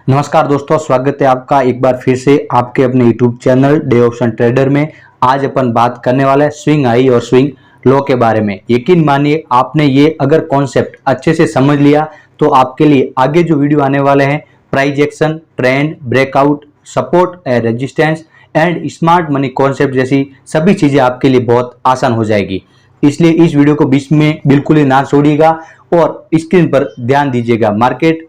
नमस्कार दोस्तों, स्वागत है आपका एक बार फिर से आपके अपने YouTube channel day option trader में। आज अपन बात करने वाले हैं स्विंग हाई और स्विंग लो के बारे में। यकीन मानिए, आपने ये अगर कॉन्सेप्ट अच्छे से समझ लिया तो आपके लिए आगे जो वीडियो आने वाले हैं, price action, trend, breakout, support, resistance and smart money concept जैसी सभी चीजें आपके लिए बहुत आसान हो जाएगी। इसलिए इस वीडियो को बीच में बिल्कुल ही ना छोड़िएगा और स्क्रीन पर ध्यान दीजिएगा। मार्केट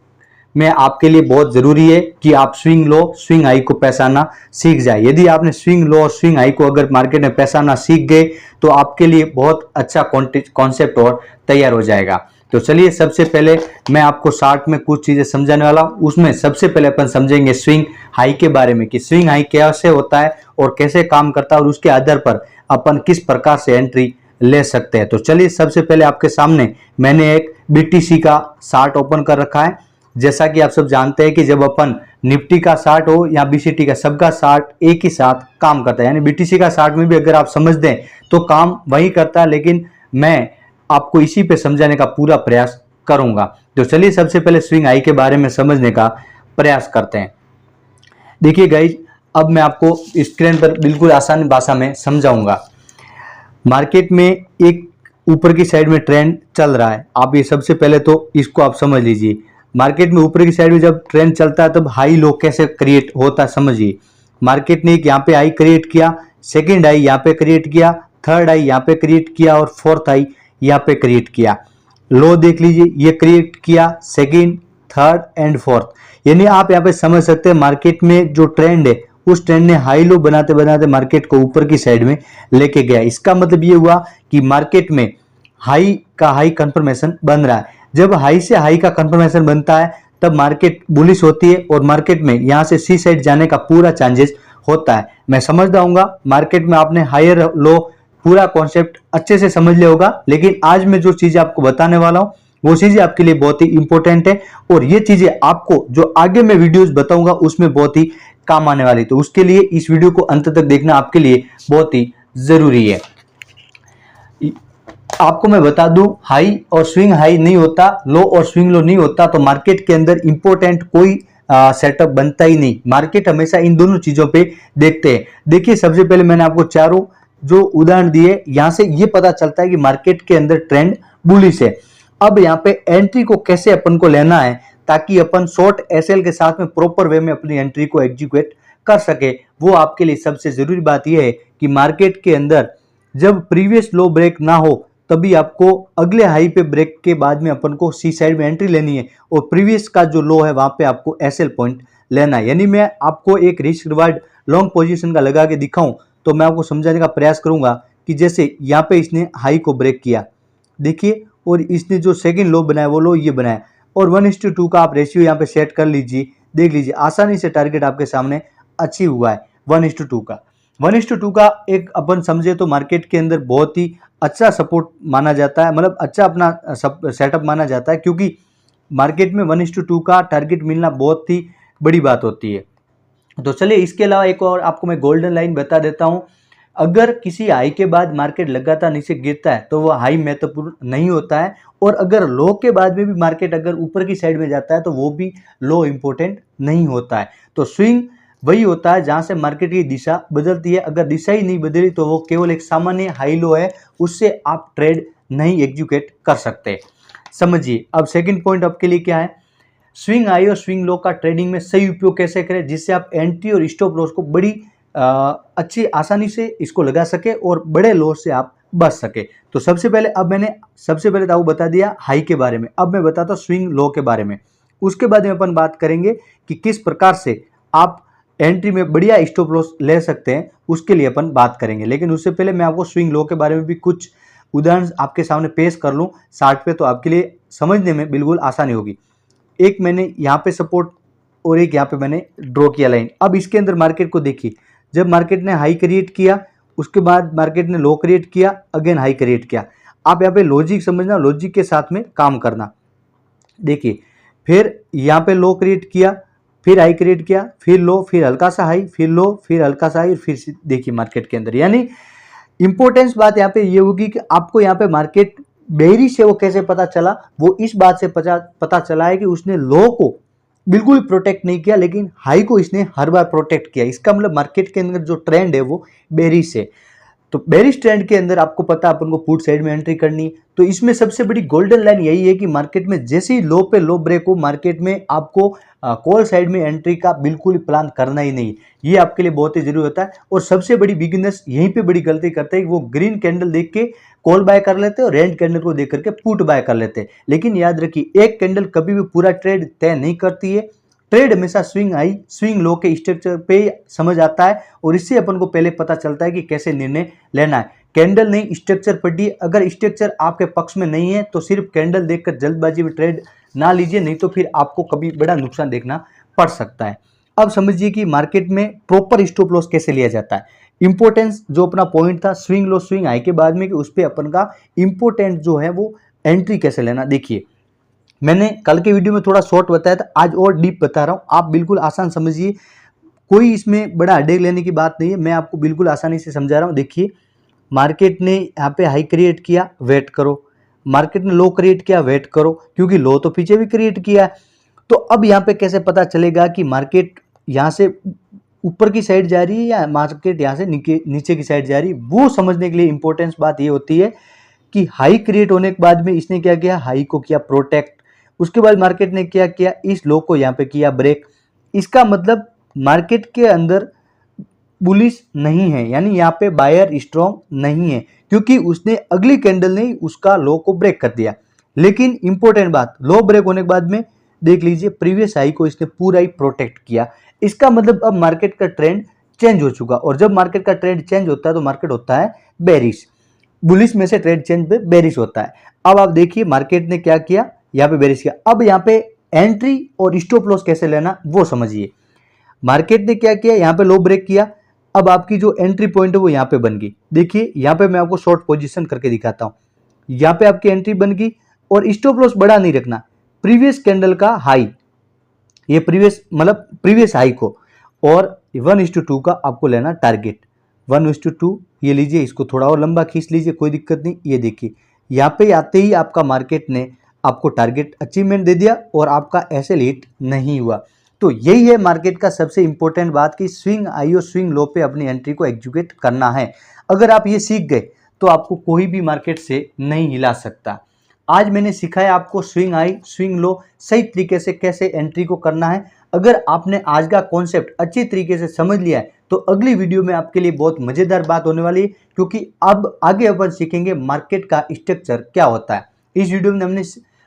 में आपके लिए बहुत जरूरी है कि आप स्विंग लो स्विंग हाई को पहचानना सीख जाए। यदि आपने स्विंग लो और स्विंग हाई को अगर मार्केट में पहचानना सीख गए तो आपके लिए बहुत अच्छा कॉन्सेप्ट और तैयार हो जाएगा। तो चलिए, सबसे पहले मैं आपको शार्ट में कुछ चीजें समझाने वाला हूं। उसमें सबसे पहले अपन समझेंगे स्विंग हाई के बारे में कि स्विंग हाई कैसे होता है और कैसे काम करता है और उसके आधार पर अपन किस प्रकार से एंट्री ले सकते हैं। तो चलिए, सबसे पहले आपके सामने मैंने एक बीटीसी का चार्ट ओपन कर रखा है। जैसा कि आप सब जानते हैं कि जब अपन निफ्टी का चार्ट हो या बीसीटी का, सबका चार्ट एक ही साथ काम करता है। यानी बीटीसी का चार्ट में भी अगर आप समझ दें तो काम वही करता है, लेकिन मैं आपको इसी पे समझाने का पूरा प्रयास करूंगा। तो चलिए, सबसे पहले स्विंग हाई के बारे में समझने का प्रयास करते हैं। देखिए गाइज, अब मैं आपको स्क्रीन पर बिल्कुल आसान भाषा में समझाऊंगा। मार्केट में एक ऊपर की साइड में ट्रेंड चल रहा है। आप ये सबसे पहले तो इसको आप समझ लीजिए। मार्केट में ऊपर की साइड में जब ट्रेंड चलता है तब हाई लो कैसे क्रिएट होता है समझिए। मार्केट ने एक यहाँ पे हाई क्रिएट किया, सेकंड हाई यहाँ पे क्रिएट किया, थर्ड हाई यहाँ पे क्रिएट किया और फोर्थ हाई यहाँ पे क्रिएट किया। लो देख लीजिए, ये क्रिएट किया सेकंड, थर्ड एंड फोर्थ। यानी आप यहाँ पे समझ सकते हैं मार्केट में जो ट्रेंड है उस ट्रेंड ने हाई लो बनाते बनाते मार्केट को ऊपर की साइड में लेके गया। इसका मतलब ये हुआ कि मार्केट में हाई का हाई कंफर्मेशन बन रहा है। जब हाई से हाई का कंफर्मेशन बनता है तब मार्केट बुलिश होती है और मार्केट में यहां से सी साइड जाने का पूरा चांसेस होता है। मैं समझता हूँ मार्केट में आपने हायर लो पूरा कॉन्सेप्ट अच्छे से समझ लिया होगा, लेकिन आज मैं जो चीजें आपको बताने वाला हूँ वो चीजें आपके लिए बहुत ही इंपॉर्टेंट है और ये चीजें आपको जो आगे मैं वीडियोस बताऊंगा उसमें बहुत ही काम आने वाली। तो उसके लिए इस वीडियो को अंत तक देखना आपके लिए बहुत ही जरूरी है। आपको मैं बता दूं, हाई और स्विंग हाई नहीं होता, लो और स्विंग लो नहीं होता तो मार्केट के अंदर इंपॉर्टेंट कोई सेटअप बनता ही नहीं। मार्केट हमेशा इन दोनों चीजों पे देखते हैं। देखिए, सबसे पहले मैंने आपको चारों जो उदाहरण दिए, यहां से ये पता चलता है कि मार्केट के अंदर ट्रेंड बुलिश है। अब यहाँ पे एंट्री को कैसे अपन को लेना है ताकि अपन शॉर्ट एसएल के साथ में प्रॉपर वे में अपनी एंट्री को एग्जीक्यूट कर सके, वो आपके लिए सबसे जरूरी बात यह है कि मार्केट के अंदर जब प्रीवियस लो ब्रेक ना हो तभी आपको अगले हाई पे ब्रेक के बाद में अपन को सी साइड में एंट्री लेनी है और प्रीवियस का जो लो है वहां पे आपको एसएल पॉइंट लेना है। यानी मैं आपको एक रिस्क रिवार्ड लॉन्ग पोजीशन का लगा के दिखाऊं तो मैं आपको समझाने का प्रयास करूंगा कि जैसे यहाँ पे इसने हाई को ब्रेक किया, देखिए, और इसने जो सेकंड लो बनाया वो लो ये बनाया और 1:2 का आप रेशियो यहाँ पे सेट कर लीजिए। देख लीजिए, आसानी से टारगेट आपके सामने अचीव हुआ है 1:2 का। 1:2 का एक अपन समझे तो मार्केट के अंदर बहुत ही अच्छा सपोर्ट माना जाता है, मतलब अच्छा अपना सेटअप माना जाता है, क्योंकि मार्केट में 1:2 का टारगेट मिलना बहुत ही बड़ी बात होती है। तो चलिए, इसके अलावा एक और आपको मैं गोल्डन लाइन बता देता हूं। अगर किसी हाई के बाद मार्केट लगातार नीचे गिरता है तो वह हाई महत्वपूर्ण नहीं होता है और अगर लो के बाद में भी मार्केट अगर ऊपर की साइड में जाता है तो वो भी लो इंपॉर्टेंट नहीं होता है। तो स्विंग वही होता है जहां से मार्केट की दिशा बदलती है। अगर दिशा ही नहीं बदली तो वो केवल एक सामान्य हाई लो है, उससे आप ट्रेड नहीं एग्जीक्यूट कर सकते। समझिए, अब सेकंड पॉइंट आपके लिए क्या है, स्विंग हाई और स्विंग लो का ट्रेडिंग में सही उपयोग कैसे करें जिससे आप एंट्री और स्टॉप लॉस को बड़ी अच्छी आसानी से इसको लगा सके और बड़े लॉस से आप बच सके। तो सबसे पहले तो आपको बता दिया हाई के बारे में। अब मैं बताता हूँ स्विंग लो के बारे में। उसके बाद में अपन बात करेंगे कि किस प्रकार से आप एंट्री में बढ़िया स्टॉप लॉस ले सकते हैं, उसके लिए अपन बात करेंगे। लेकिन उससे पहले मैं आपको स्विंग लो के बारे में भी कुछ उदाहरण आपके सामने पेश कर लूँ चार्ट पे, तो आपके लिए समझने में बिल्कुल आसानी होगी। एक मैंने यहाँ पे सपोर्ट और एक यहाँ पे मैंने ड्रॉ किया लाइन। अब इसके अंदर मार्केट को देखिए, जब मार्केट ने हाई क्रिएट किया उसके बाद मार्केट ने लो क्रिएट किया, अगेन हाई क्रिएट किया। आप यहाँ पे लॉजिक समझना, लॉजिक के साथ में काम करना। देखिए, फिर यहाँ पे लो क्रिएट किया, फिर हाई क्रिएट किया, फिर लो, फिर हल्का सा हाई, फिर लो, फिर हल्का सा हाई, फिर देखिए मार्केट के अंदर। यानी इंपॉर्टेंस बात यहाँ पे ये होगी कि आपको यहाँ पे मार्केट बेरिश से वो कैसे पता चला, वो इस बात से पता चला है कि उसने लो को बिल्कुल प्रोटेक्ट नहीं किया, लेकिन हाई को इसने हर बार प्रोटेक्ट किया। इसका मतलब मार्केट के अंदर जो ट्रेंड है वो बेरिश है। तो बेरिश ट्रेंड के अंदर आपको पता है अपन को पुट साइड में एंट्री करनी, तो इसमें सबसे बड़ी गोल्डन लाइन यही है कि मार्केट में जैसे ही लो पे लो ब्रेक हो, मार्केट में आपको कॉल साइड में एंट्री का बिल्कुल प्लान करना ही नहीं। ये आपके लिए बहुत ही जरूरी होता है। और सबसे बड़ी बिगिनर्स यहीं पे बड़ी गलती करते हैं कि वो ग्रीन कैंडल देख के कॉल बाय कर लेते हैं और रेड कैंडल को देख करके पुट बाय कर लेते हैं। लेकिन याद रखिए, एक कैंडल कभी भी पूरा ट्रेड तय नहीं करती है। ट्रेड हमेशा स्विंग हाई स्विंग लो के स्ट्रक्चर पे समझ आता है, और इससे अपन को पहले पता चलता है कि कैसे निर्णय लेना है। कैंडल नहीं, स्ट्रक्चर पढ़िए। अगर स्ट्रक्चर आपके पक्ष में नहीं है तो सिर्फ कैंडल देखकर जल्दबाजी में ट्रेड ना लीजिए, नहीं तो फिर आपको कभी बड़ा नुकसान देखना पड़ सकता है। अब समझिए कि मार्केट में प्रॉपर स्टॉप लॉस कैसे लिया जाता है। इंपॉर्टेंस जो अपना पॉइंट था स्विंग लो स्विंग हाई के बाद में, कि उस पर अपन का इंपॉर्टेंट जो है वो एंट्री कैसे लेना। देखिए, मैंने कल के वीडियो में थोड़ा शॉर्ट बताया था, आज और डीप बता रहा हूं। आप बिल्कुल आसान समझिए, कोई इसमें बड़ा हेडेक लेने की बात नहीं है। मैं आपको बिल्कुल आसानी से समझा रहा हूं। देखिए, मार्केट ने यहाँ पे हाई क्रिएट किया, वेट करो। मार्केट ने लो क्रिएट किया, वेट करो, क्योंकि लो तो पीछे भी क्रिएट किया है। तो अब यहाँ पे कैसे पता चलेगा कि मार्केट यहाँ से ऊपर की साइड जा रही है या मार्केट यहाँ से नीचे की साइड जा रही है, वो समझने के लिए इंपॉर्टेंस बात ये होती है कि हाई क्रिएट होने के बाद में इसने क्या किया, हाई को किया प्रोटेक्ट। उसके बाद मार्केट ने क्या किया, इस लो को यहाँ पे किया ब्रेक। इसका मतलब मार्केट के अंदर बुलिश नहीं है, यानी यहाँ पे बायर स्ट्रॉन्ग नहीं है, क्योंकि उसने अगली कैंडल ने उसका लो को ब्रेक कर दिया। लेकिन इंपॉर्टेंट बात, लो ब्रेक होने के बाद में देख लीजिए, प्रीवियस हाई को इसने पूरा ही प्रोटेक्ट किया। इसका मतलब अब मार्केट का ट्रेंड चेंज हो चुका, और जब मार्केट का ट्रेंड चेंज होता है तो मार्केट होता है बेरिश। बुलिश में से ट्रेंड चेंज पे बेरिश होता है। अब आप देखिए मार्केट ने क्या किया, यहाँ पे बेरिश किया। अब यहाँ पे एंट्री और स्टॉप लॉस कैसे लेना वो समझिए। मार्केट ने क्या किया, यहाँ पे लो ब्रेक किया। अब आपकी जो एंट्री पॉइंट है वो यहाँ पे बन गई। देखिए, यहाँ पे मैं आपको शॉर्ट पोजीशन करके दिखाता हूँ। यहाँ पे आपकी एंट्री बन गई, और स्टॉप लॉस बड़ा नहीं रखना। प्रीवियस कैंडल का हाई, ये प्रीवियस हाई को, और 1:2 का आपको लेना टारगेट। 1:2 ये लीजिए, इसको थोड़ा और लंबा खींच लीजिए, कोई दिक्कत नहीं। ये देखिए, यहाँ पे आते ही आपका मार्केट ने आपको टारगेट अचीवमेंट दे दिया, और आपका ऐसे हिट नहीं हुआ। तो यही है मार्केट का सबसे इंपॉर्टेंट बात, कि स्विंग हाई और स्विंग लो पे अपनी एंट्री को एग्जीक्यूट करना है। अगर आप ये सीख गए तो आपको कोई भी मार्केट से नहीं हिला सकता। आज मैंने सिखाया आपको स्विंग हाई स्विंग लो सही तरीके से कैसे एंट्री को करना है। अगर आपने आज का कॉन्सेप्ट अच्छी तरीके से समझ लिया है तो अगली वीडियो में आपके लिए बहुत मजेदार बात होने वाली है, क्योंकि अब आगे अपन सीखेंगे मार्केट का स्ट्रक्चर क्या होता है। इस वीडियो में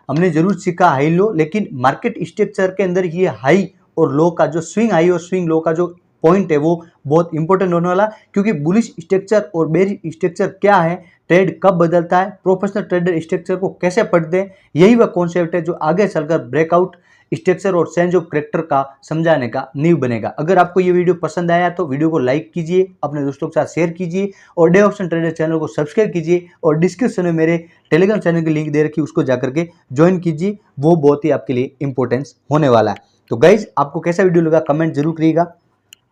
हमने जरूर सीखा हाई लो, लेकिन मार्केट स्ट्रक्चर के अंदर ये हाई और लो का जो स्विंग हाई और स्विंग लो का जो पॉइंट है वो बहुत इंपॉर्टेंट होने वाला, क्योंकि बुलिश स्ट्रक्चर और बेरिश स्ट्रक्चर क्या है, ट्रेड कब बदलता है, प्रोफेशनल ट्रेडर स्ट्रक्चर को कैसे पढ़ते हैं, यही वह कॉन्सेप्ट है जो आगे चलकर ब्रेकआउट स्ट्रक्चर और चेंज ऑफ कैरेक्टर का समझाने का नींव बनेगा। अगर आपको ये वीडियो पसंद आया तो वीडियो को लाइक कीजिए, अपने दोस्तों के साथ शेयर कीजिए, और डे ऑप्शन ट्रेडर चैनल को सब्सक्राइब कीजिए, और डिस्क्रिप्शन में मेरे टेलीग्राम चैनल की लिंक दे रखी है, उसको जाकर के ज्वाइन कीजिए। वो बहुत ही आपके लिए इंपॉर्टेंस होने वाला है। तो गाइज, आपको कैसा वीडियो लगा कमेंट जरूर करिएगा।